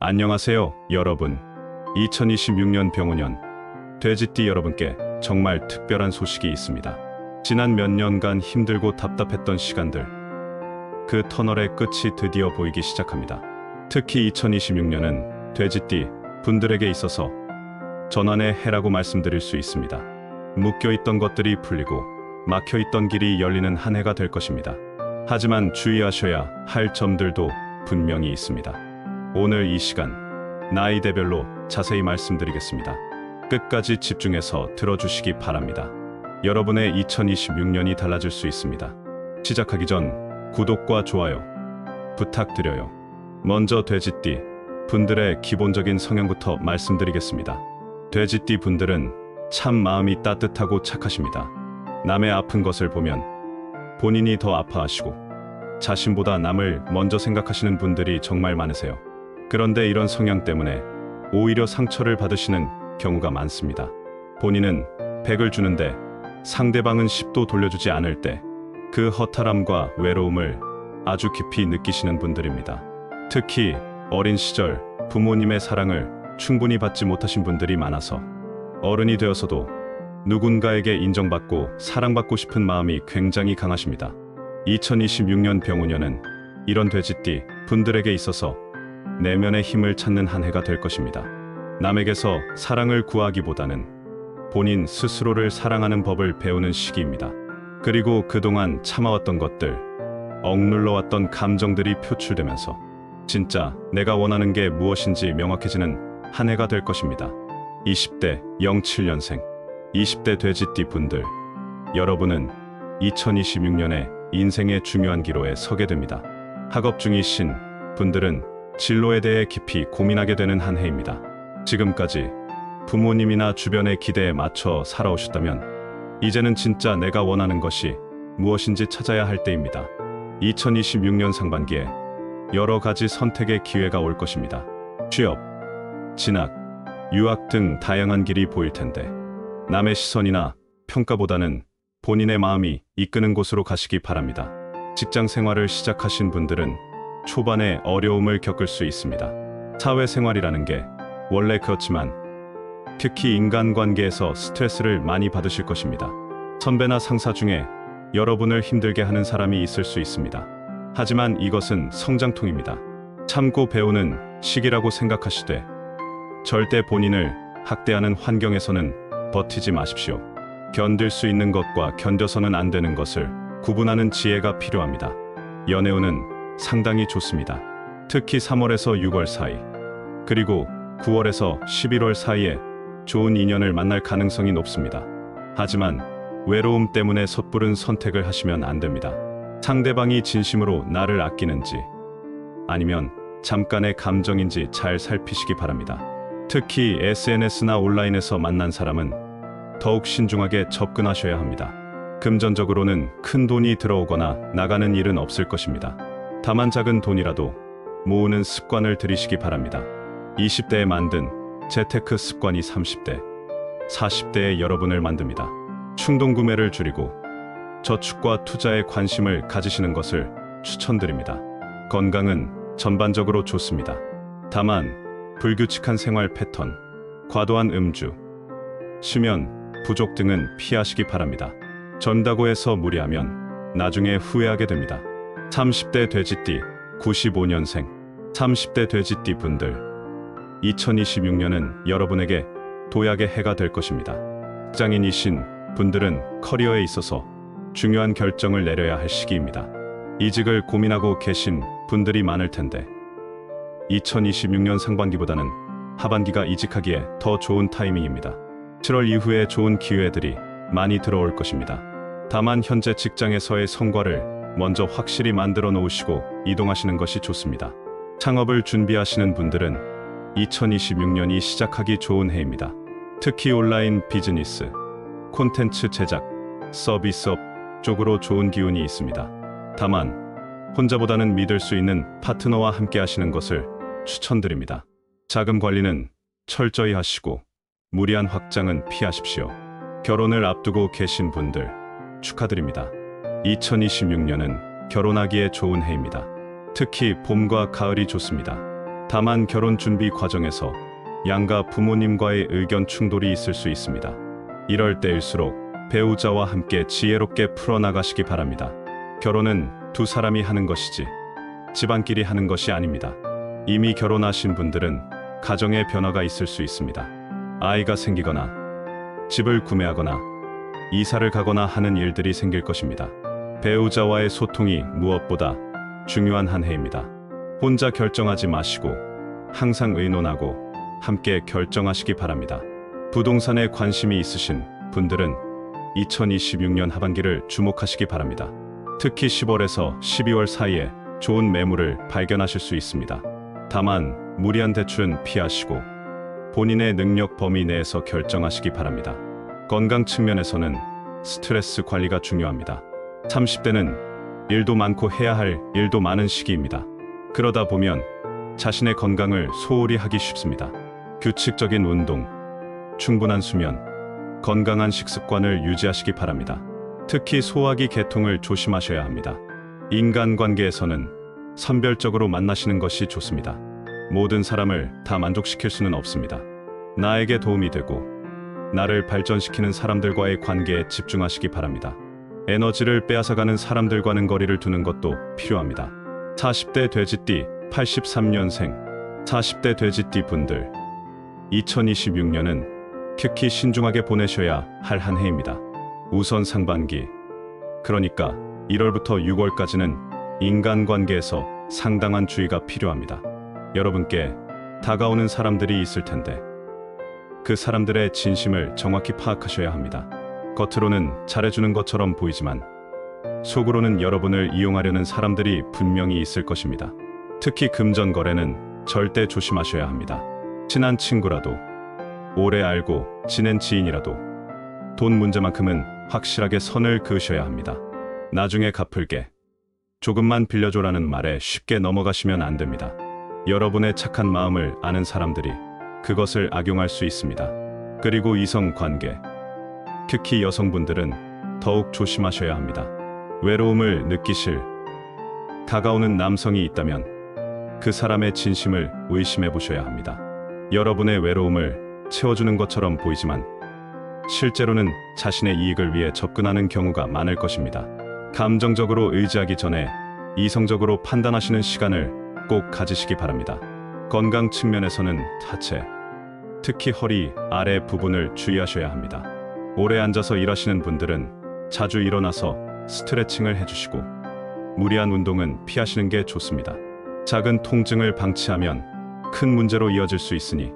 안녕하세요, 여러분. 2026년 병오년 돼지띠 여러분께 정말 특별한 소식이 있습니다. 지난 몇 년간 힘들고 답답했던 시간들, 그 터널의 끝이 드디어 보이기 시작합니다. 특히 2026년은 돼지띠 분들에게 있어서 전환의 해라고 말씀드릴 수 있습니다. 묶여있던 것들이 풀리고 막혀있던 길이 열리는 한 해가 될 것입니다. 하지만 주의하셔야 할 점들도 분명히 있습니다. 오늘 이 시간 나이대별로 자세히 말씀드리겠습니다. 끝까지 집중해서 들어주시기 바랍니다. 여러분의 2026년이 달라질 수 있습니다. 시작하기 전 구독과 좋아요 부탁드려요. 먼저 돼지띠 분들의 기본적인 성향부터 말씀드리겠습니다. 돼지띠 분들은 참 마음이 따뜻하고 착하십니다. 남의 아픈 것을 보면 본인이 더 아파하시고 자신보다 남을 먼저 생각하시는 분들이 정말 많으세요. 그런데 이런 성향 때문에 오히려 상처를 받으시는 경우가 많습니다. 본인은 100을 주는데 상대방은 10도 돌려주지 않을 때 그 허탈함과 외로움을 아주 깊이 느끼시는 분들입니다. 특히 어린 시절 부모님의 사랑을 충분히 받지 못하신 분들이 많아서 어른이 되어서도 누군가에게 인정받고 사랑받고 싶은 마음이 굉장히 강하십니다. 2026년 병오년은 이런 돼지띠 분들에게 있어서 내면의 힘을 찾는 한 해가 될 것입니다. 남에게서 사랑을 구하기보다는 본인 스스로를 사랑하는 법을 배우는 시기입니다. 그리고 그동안 참아왔던 것들, 억눌러왔던 감정들이 표출되면서 진짜 내가 원하는 게 무엇인지 명확해지는 한 해가 될 것입니다. 20대 07년생, 20대 돼지띠 분들, 여러분은 2026년에 인생의 중요한 기로에 서게 됩니다. 학업 중이신 분들은 진로에 대해 깊이 고민하게 되는 한 해입니다. 지금까지 부모님이나 주변의 기대에 맞춰 살아오셨다면 이제는 진짜 내가 원하는 것이 무엇인지 찾아야 할 때입니다. 2026년 상반기에 여러 가지 선택의 기회가 올 것입니다. 취업, 진학, 유학 등 다양한 길이 보일 텐데 남의 시선이나 평가보다는 본인의 마음이 이끄는 곳으로 가시기 바랍니다. 직장 생활을 시작하신 분들은 초반에 어려움을 겪을 수 있습니다. 사회생활이라는 게 원래 그렇지만 특히 인간관계에서 스트레스를 많이 받으실 것입니다. 선배나 상사 중에 여러분을 힘들게 하는 사람이 있을 수 있습니다. 하지만 이것은 성장통입니다. 참고 배우는 시기라고 생각하시되 절대 본인을 학대하는 환경에서는 버티지 마십시오. 견딜 수 있는 것과 견뎌서는 안 되는 것을 구분하는 지혜가 필요합니다. 연애운은 상당히 좋습니다. 특히 3월에서 6월 사이, 그리고 9월에서 11월 사이에 좋은 인연을 만날 가능성이 높습니다. 하지만 외로움 때문에 섣부른 선택을 하시면 안 됩니다. 상대방이 진심으로 나를 아끼는지 아니면 잠깐의 감정인지 잘 살피시기 바랍니다. 특히 SNS나 온라인에서 만난 사람은 더욱 신중하게 접근하셔야 합니다. 금전적으로는 큰 돈이 들어오거나 나가는 일은 없을 것입니다. 다만 작은 돈이라도 모으는 습관을 들이시기 바랍니다. 20대에 만든 재테크 습관이 30대, 40대의 여러분을 만듭니다. 충동 구매를 줄이고 저축과 투자에 관심을 가지시는 것을 추천드립니다. 건강은 전반적으로 좋습니다. 다만 불규칙한 생활 패턴, 과도한 음주, 수면 부족 등은 피하시기 바랍니다. 전다고 해서 무리하면 나중에 후회하게 됩니다. 30대 돼지띠 95년생, 30대 돼지띠 분들, 2026년은 여러분에게 도약의 해가 될 것입니다. 직장인이신 분들은 커리어에 있어서 중요한 결정을 내려야 할 시기입니다. 이직을 고민하고 계신 분들이 많을 텐데 2026년 상반기보다는 하반기가 이직하기에 더 좋은 타이밍입니다. 7월 이후에 좋은 기회들이 많이 들어올 것입니다. 다만 현재 직장에서의 성과를 먼저 확실히 만들어 놓으시고 이동하시는 것이 좋습니다. 창업을 준비하시는 분들은 2026년이 시작하기 좋은 해입니다. 특히 온라인 비즈니스, 콘텐츠 제작, 서비스업 쪽으로 좋은 기운이 있습니다. 다만 혼자보다는 믿을 수 있는 파트너와 함께 하시는 것을 추천드립니다. 자금 관리는 철저히 하시고 무리한 확장은 피하십시오. 결혼을 앞두고 계신 분들 축하드립니다. 2026년은 결혼하기에 좋은 해입니다. 특히 봄과 가을이 좋습니다. 다만 결혼 준비 과정에서 양가 부모님과의 의견 충돌이 있을 수 있습니다. 이럴 때일수록 배우자와 함께 지혜롭게 풀어나가시기 바랍니다. 결혼은 두 사람이 하는 것이지 집안끼리 하는 것이 아닙니다. 이미 결혼하신 분들은 가정에 변화가 있을 수 있습니다. 아이가 생기거나 집을 구매하거나 이사를 가거나 하는 일들이 생길 것입니다. 배우자와의 소통이 무엇보다 중요한 한 해입니다. 혼자 결정하지 마시고 항상 의논하고 함께 결정하시기 바랍니다. 부동산에 관심이 있으신 분들은 2026년 하반기를 주목하시기 바랍니다. 특히 10월에서 12월 사이에 좋은 매물을 발견하실 수 있습니다. 다만 무리한 대출은 피하시고 본인의 능력 범위 내에서 결정하시기 바랍니다. 건강 측면에서는 스트레스 관리가 중요합니다. 30대는 일도 많고 해야 할 일도 많은 시기입니다. 그러다 보면 자신의 건강을 소홀히 하기 쉽습니다. 규칙적인 운동, 충분한 수면, 건강한 식습관을 유지하시기 바랍니다. 특히 소화기 계통을 조심하셔야 합니다. 인간관계에서는 선별적으로 만나시는 것이 좋습니다. 모든 사람을 다 만족시킬 수는 없습니다. 나에게 도움이 되고 나를 발전시키는 사람들과의 관계에 집중하시기 바랍니다. 에너지를 빼앗아가는 사람들과는 거리를 두는 것도 필요합니다. 40대 돼지띠 83년생 40대 돼지띠 분들 2026년은 특히 신중하게 보내셔야 할 한 해입니다. 우선 상반기, 그러니까 1월부터 6월까지는 인간관계에서 상당한 주의가 필요합니다. 여러분께 다가오는 사람들이 있을 텐데 그 사람들의 진심을 정확히 파악하셔야 합니다. 겉으로는 잘해주는 것처럼 보이지만 속으로는 여러분을 이용하려는 사람들이 분명히 있을 것입니다. 특히 금전 거래는 절대 조심하셔야 합니다. 친한 친구라도 오래 알고 지낸 지인이라도 돈 문제만큼은 확실하게 선을 그으셔야 합니다. 나중에 갚을게, 조금만 빌려줘라는 말에 쉽게 넘어가시면 안 됩니다. 여러분의 착한 마음을 아는 사람들이 그것을 악용할 수 있습니다. 그리고 이성 관계, 특히 여성분들은 더욱 조심하셔야 합니다. 외로움을 느끼실 다가오는 남성이 있다면 그 사람의 진심을 의심해 보셔야 합니다. 여러분의 외로움을 채워주는 것처럼 보이지만 실제로는 자신의 이익을 위해 접근하는 경우가 많을 것입니다. 감정적으로 의지하기 전에 이성적으로 판단하시는 시간을 꼭 가지시기 바랍니다. 건강 측면에서는 하체, 특히 허리 아래 부분을 주의하셔야 합니다. 오래 앉아서 일하시는 분들은 자주 일어나서 스트레칭을 해주시고 무리한 운동은 피하시는 게 좋습니다. 작은 통증을 방치하면 큰 문제로 이어질 수 있으니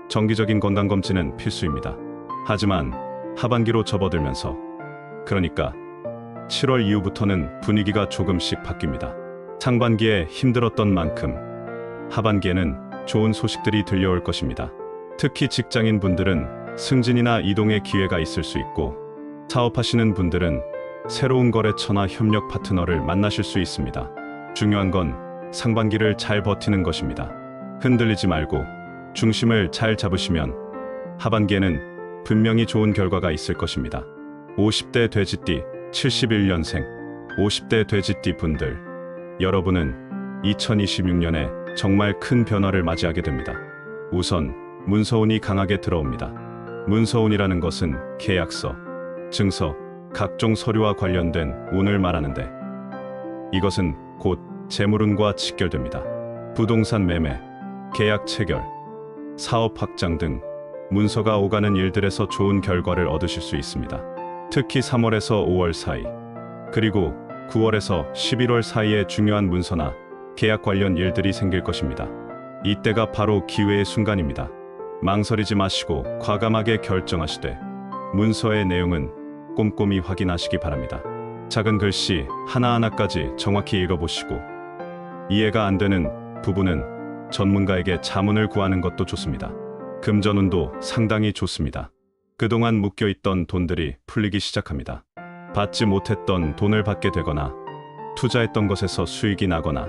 정기적인 건강검진은 필수입니다. 하지만 하반기로 접어들면서, 그러니까 7월 이후부터는 분위기가 조금씩 바뀝니다. 상반기에 힘들었던 만큼 하반기에는 좋은 소식들이 들려올 것입니다. 특히 직장인 분들은 승진이나 이동의 기회가 있을 수 있고 사업하시는 분들은 새로운 거래처나 협력 파트너를 만나실 수 있습니다. 중요한 건 상반기를 잘 버티는 것입니다. 흔들리지 말고 중심을 잘 잡으시면 하반기에는 분명히 좋은 결과가 있을 것입니다. 50대 돼지띠 71년생 50대 돼지띠 분들, 여러분은 2026년에 정말 큰 변화를 맞이하게 됩니다. 우선 문서운이 강하게 들어옵니다. 문서운이라는 것은 계약서, 증서, 각종 서류와 관련된 운을 말하는데 이것은 곧 재물운과 직결됩니다. 부동산 매매, 계약 체결, 사업 확장 등 문서가 오가는 일들에서 좋은 결과를 얻으실 수 있습니다. 특히 3월에서 5월 사이, 그리고 9월에서 11월 사이에 중요한 문서나 계약 관련 일들이 생길 것입니다. 이때가 바로 기회의 순간입니다. 망설이지 마시고 과감하게 결정하시되 문서의 내용은 꼼꼼히 확인하시기 바랍니다. 작은 글씨 하나하나까지 정확히 읽어보시고 이해가 안 되는 부분은 전문가에게 자문을 구하는 것도 좋습니다. 금전운도 상당히 좋습니다. 그동안 묶여있던 돈들이 풀리기 시작합니다. 받지 못했던 돈을 받게 되거나 투자했던 것에서 수익이 나거나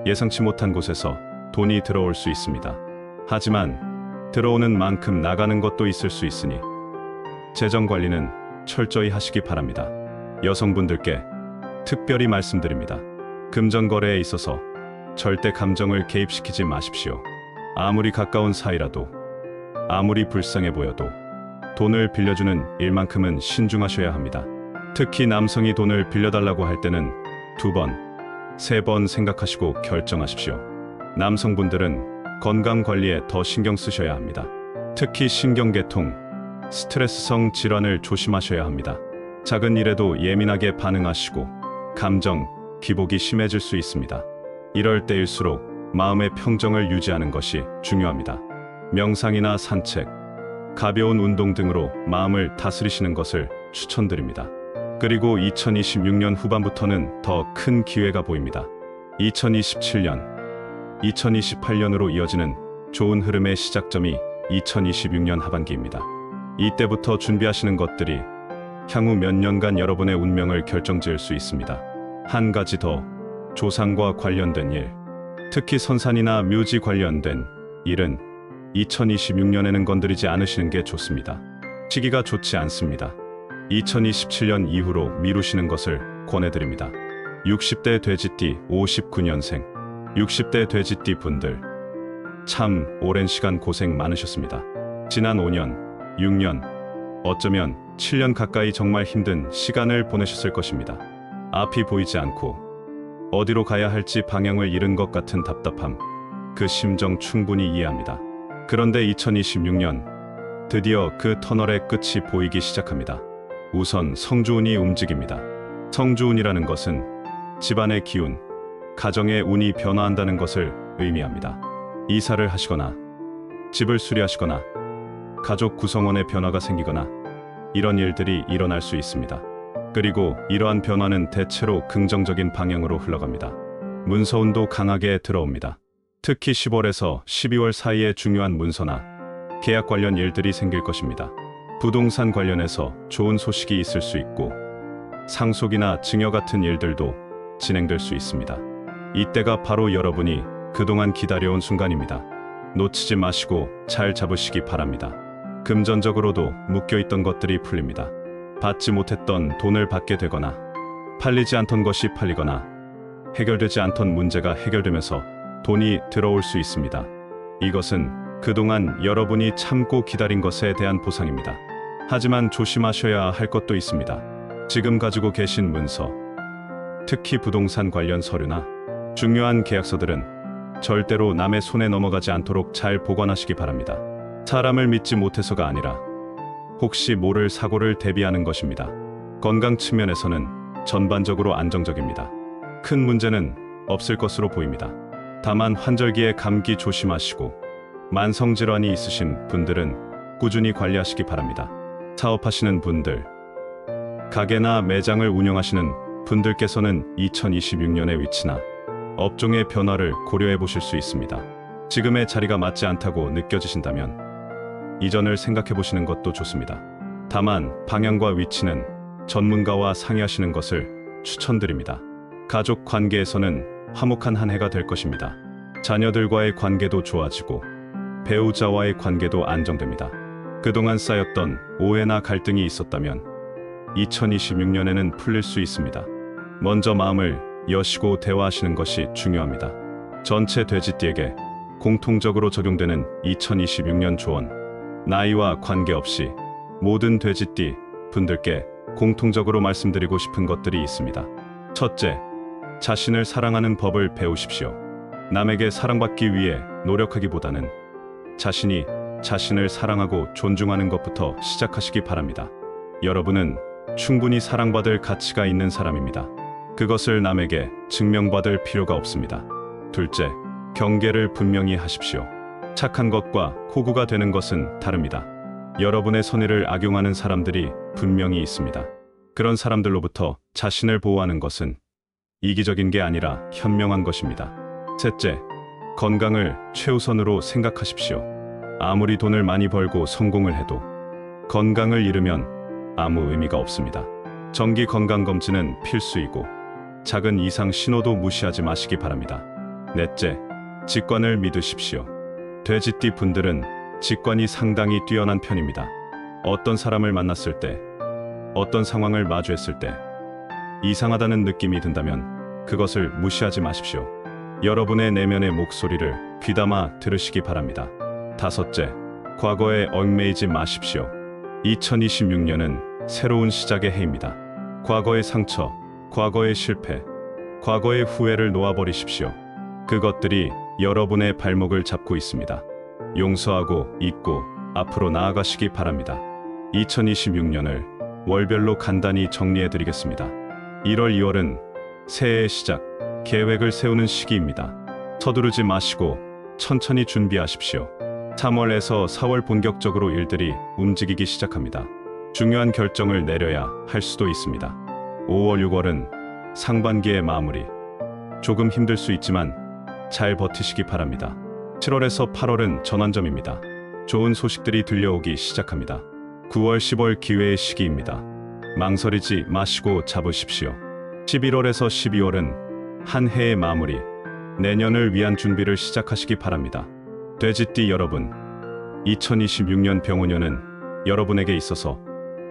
예상치 못한 곳에서 돈이 들어올 수 있습니다. 하지만 들어오는 만큼 나가는 것도 있을 수 있으니 재정 관리는 철저히 하시기 바랍니다. 여성분들께 특별히 말씀드립니다. 금전 거래에 있어서 절대 감정을 개입시키지 마십시오. 아무리 가까운 사이라도, 아무리 불쌍해 보여도 돈을 빌려주는 일만큼은 신중하셔야 합니다. 특히 남성이 돈을 빌려달라고 할 때는 2번, 3번 생각하시고 결정하십시오. 남성분들은 건강 관리에 더 신경 쓰셔야 합니다. 특히 신경계통, 스트레스성 질환을 조심하셔야 합니다. 작은 일에도 예민하게 반응하시고 감정, 기복이 심해질 수 있습니다. 이럴 때일수록 마음의 평정을 유지하는 것이 중요합니다. 명상이나 산책, 가벼운 운동 등으로 마음을 다스리시는 것을 추천드립니다. 그리고 2026년 후반부터는 더 큰 기회가 보입니다. 2027년, 2028년으로 이어지는 좋은 흐름의 시작점이 2026년 하반기입니다. 이때부터 준비하시는 것들이 향후 몇 년간 여러분의 운명을 결정지을 수 있습니다. 한 가지 더, 조상과 관련된 일, 특히 선산이나 묘지 관련된 일은 2026년에는 건드리지 않으시는 게 좋습니다. 시기가 좋지 않습니다. 2027년 이후로 미루시는 것을 권해드립니다. 60대 돼지띠 59년생, 60대 돼지띠 분들, 참 오랜 시간 고생 많으셨습니다. 지난 5년, 6년, 어쩌면 7년 가까이 정말 힘든 시간을 보내셨을 것입니다. 앞이 보이지 않고 어디로 가야 할지 방향을 잃은 것 같은 답답함, 그 심정 충분히 이해합니다. 그런데 2026년, 드디어 그 터널의 끝이 보이기 시작합니다. 우선 성주운이 움직입니다. 성주운이라는 것은 집안의 기운, 가정의 운이 변화한다는 것을 의미합니다. 이사를 하시거나, 집을 수리하시거나, 가족 구성원의 변화가 생기거나 이런 일들이 일어날 수 있습니다. 그리고 이러한 변화는 대체로 긍정적인 방향으로 흘러갑니다. 문서운도 강하게 들어옵니다. 특히 10월에서 12월 사이에 중요한 문서나 계약 관련 일들이 생길 것입니다. 부동산 관련해서 좋은 소식이 있을 수 있고 상속이나 증여 같은 일들도 진행될 수 있습니다. 이때가 바로 여러분이 그동안 기다려온 순간입니다. 놓치지 마시고 잘 잡으시기 바랍니다. 금전적으로도 묶여있던 것들이 풀립니다. 받지 못했던 돈을 받게 되거나 팔리지 않던 것이 팔리거나 해결되지 않던 문제가 해결되면서 돈이 들어올 수 있습니다. 이것은 그동안 여러분이 참고 기다린 것에 대한 보상입니다. 하지만 조심하셔야 할 것도 있습니다. 지금 가지고 계신 문서, 특히 부동산 관련 서류나 중요한 계약서들은 절대로 남의 손에 넘어가지 않도록 잘 보관하시기 바랍니다. 사람을 믿지 못해서가 아니라 혹시 모를 사고를 대비하는 것입니다. 건강 측면에서는 전반적으로 안정적입니다. 큰 문제는 없을 것으로 보입니다. 다만 환절기에 감기 조심하시고 만성질환이 있으신 분들은 꾸준히 관리하시기 바랍니다. 사업하시는 분들, 가게나 매장을 운영하시는 분들께서는 2026년의 위치나 업종의 변화를 고려해 보실 수 있습니다. 지금의 자리가 맞지 않다고 느껴지신다면 이전을 생각해 보시는 것도 좋습니다. 다만 방향과 위치는 전문가와 상의하시는 것을 추천드립니다. 가족 관계에서는 화목한 한 해가 될 것입니다. 자녀들과의 관계도 좋아지고 배우자와의 관계도 안정됩니다. 그동안 쌓였던 오해나 갈등이 있었다면 2026년에는 풀릴 수 있습니다. 먼저 마음을 여시고 대화하시는 것이 중요합니다. 전체 돼지띠에게 공통적으로 적용되는 2026년 조언, 나이와 관계없이 모든 돼지띠 분들께 공통적으로 말씀드리고 싶은 것들이 있습니다. 첫째, 자신을 사랑하는 법을 배우십시오. 남에게 사랑받기 위해 노력하기보다는 자신이 자신을 사랑하고 존중하는 것부터 시작하시기 바랍니다. 여러분은 충분히 사랑받을 가치가 있는 사람입니다. 그것을 남에게 증명받을 필요가 없습니다. 둘째, 경계를 분명히 하십시오. 착한 것과 호구가 되는 것은 다릅니다. 여러분의 선의를 악용하는 사람들이 분명히 있습니다. 그런 사람들로부터 자신을 보호하는 것은 이기적인 게 아니라 현명한 것입니다. 셋째, 건강을 최우선으로 생각하십시오. 아무리 돈을 많이 벌고 성공을 해도 건강을 잃으면 아무 의미가 없습니다. 정기 건강검진은 필수이고 작은 이상 신호도 무시하지 마시기 바랍니다. 넷째, 직관을 믿으십시오. 돼지띠 분들은 직관이 상당히 뛰어난 편입니다. 어떤 사람을 만났을 때, 어떤 상황을 마주했을 때 이상하다는 느낌이 든다면 그것을 무시하지 마십시오. 여러분의 내면의 목소리를 귀담아 들으시기 바랍니다. 다섯째, 과거에 얽매이지 마십시오. 2026년은 새로운 시작의 해입니다. 과거의 상처, 과거의 실패, 과거의 후회를 놓아버리십시오. 그것들이 여러분의 발목을 잡고 있습니다. 용서하고 잊고 앞으로 나아가시기 바랍니다. 2026년을 월별로 간단히 정리해드리겠습니다. 1월, 2월은 새해의 시작, 계획을 세우는 시기입니다. 서두르지 마시고 천천히 준비하십시오. 3월에서 4월 본격적으로 일들이 움직이기 시작합니다. 중요한 결정을 내려야 할 수도 있습니다. 5월, 6월은 상반기의 마무리. 조금 힘들 수 있지만 잘 버티시기 바랍니다. 7월에서 8월은 전환점입니다. 좋은 소식들이 들려오기 시작합니다. 9월, 10월 기회의 시기입니다. 망설이지 마시고 잡으십시오. 11월에서 12월은 한 해의 마무리, 내년을 위한 준비를 시작하시기 바랍니다. 돼지띠 여러분, 2026년 병원년은 여러분에게 있어서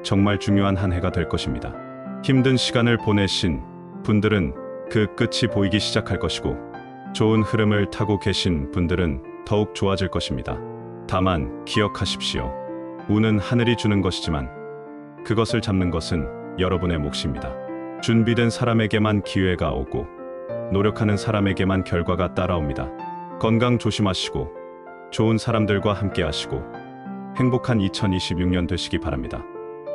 정말 중요한 한 해가 될 것입니다. 힘든 시간을 보내신 분들은 그 끝이 보이기 시작할 것이고, 좋은 흐름을 타고 계신 분들은 더욱 좋아질 것입니다. 다만 기억하십시오. 운은 하늘이 주는 것이지만 그것을 잡는 것은 여러분의 몫입니다. 준비된 사람에게만 기회가 오고 노력하는 사람에게만 결과가 따라옵니다. 건강 조심하시고 좋은 사람들과 함께 하시고 행복한 2026년 되시기 바랍니다.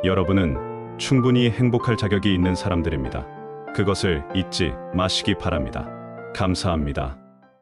여러분은 충분히 행복할 자격이 있는 사람들입니다. 그것을 잊지 마시기 바랍니다. 감사합니다.